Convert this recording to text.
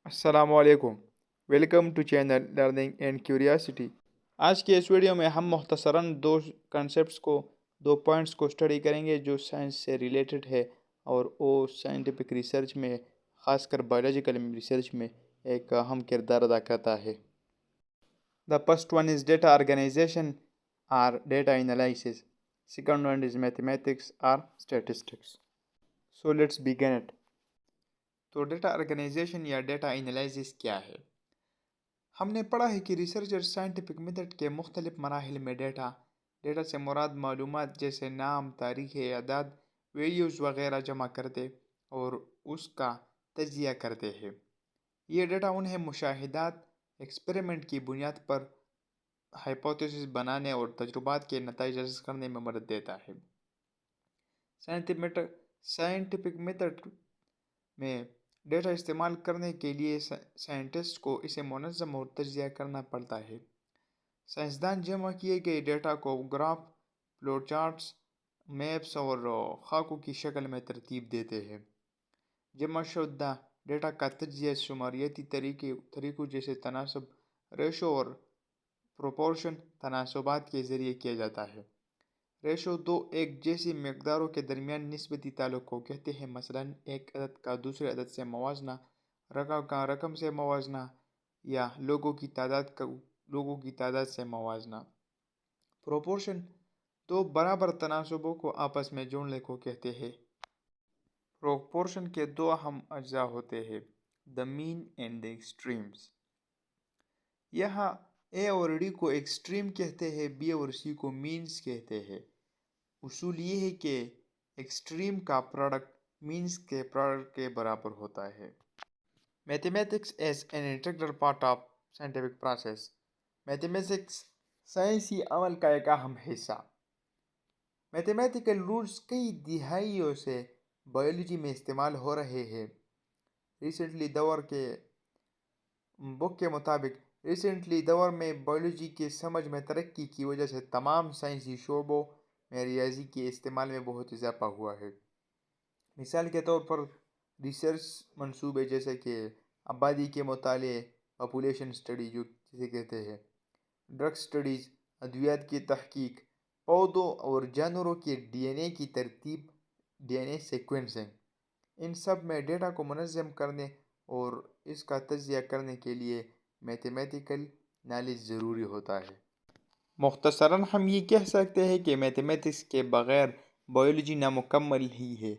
السلام علیکم، welcome to channel learning and curiosity. آج کے اس ویڈیو میں ہم مختصراً دو پوائنٹس کو اسٹڈی کریں گے جو سائنس سے ریلیٹڈ ہے اور وہ سائنٹیفک ریسرچ میں، خاص کر بایولوجیکل ریسرچ میں ایک اہم کردار ادا کرتا ہے۔ The first one is data organization or data analysis. Second one is mathematics or statistics. So let's begin it. تو ڈیٹا آرگنائزیشن یا ڈیٹا انالائسس کیا ہے؟ ہم نے پڑھا ہے کہ ریسرچر سائنٹیفک میتھڈ کے مختلف مراحل میں ڈیٹا سے مراد معلومات جیسے نام، تاریخ، اعداد، ویلیوز وغیرہ جمع کرتے اور اس کا تجزیہ کرتے ہیں۔ یہ ڈیٹا انہیں مشاہدات، ایکسپیریمنٹ کی بنیاد پر ہائپوتھیسس بنانے اور تجربات کے نتائج حاصل کرنے میں مدد دیتا ہے۔ سائنٹیفک میتھڈ میں ڈیٹا استعمال کرنے کے لیے سائنٹسٹ کو اسے منظم اور تجزیہ کرنا پڑتا ہے۔ سائنسدان جمع کیے گئے ڈیٹا کو گراف، فلو چارٹس، میپس اور خاکوں کی شکل میں ترتیب دیتے ہیں۔ جمع شدہ ڈیٹا کا تجزیہ شماریاتی طریقوں جیسے تناسب، ریشو اور پروپورشن تناسبات کے ذریعے کیا جاتا ہے۔ ریشو دو ایک جیسی مقداروں کے درمیان نسبتی تعلق کو کہتے ہیں، مثلا ایک عدد کا دوسرے عدد سے موازنہ، رقم کا رقم سے موازنہ، یا لوگوں کی تعداد سے موازنہ۔ پروپورشن دو برابر تناسبوں کو آپس میں جوڑنے کو کہتے ہیں۔ پروپورشن کے دو اہم اجزاء ہوتے ہیں: the mean and the extremes۔ یہاں A اور D کو ایکسٹریم کہتے ہیں، B اور C کو مینز کہتے ہیں۔ اصول یہ ہے کہ ایکسٹریم کا پروڈکٹ مینز کے پروڈکٹ کے برابر ہوتا ہے۔ Mathematics as an integral part of scientific process. Mathematics سائنسی عمل کا ایک اہم حصہ۔ میتھمیٹیکل رولز کئی دہائیوں سے بایولوجی میں استعمال ہو رہے ہیں۔ ریسنٹلی دور میں بایولوجی کی سمجھ میں ترقی کی وجہ سے تمام سائنسی شعبوں میں ریاضی کے استعمال میں بہت اضافہ ہوا ہے۔ مثال کے طور پر ریسرچ منصوبے جیسے کہ آبادی کے مطالعے، پاپولیشن اسٹڈی جسے کہتے ہیں، ڈرگ اسٹڈیز، ادویات کی تحقیق، پودوں اور جانوروں کے ڈی این اے کی ترتیب، ڈی این اے سیکوینسنگ، ان سب میں ڈیٹا کو منظم کرنے اور اس کا تجزیہ کرنے کے لیے میتھمیٹیکل نالج ضروری ہوتا ہے۔ مختصراً ہم یہ کہہ سکتے ہیں کہ میتھمیٹکس کے بغیر بایولوجی نامکمل ہی ہے۔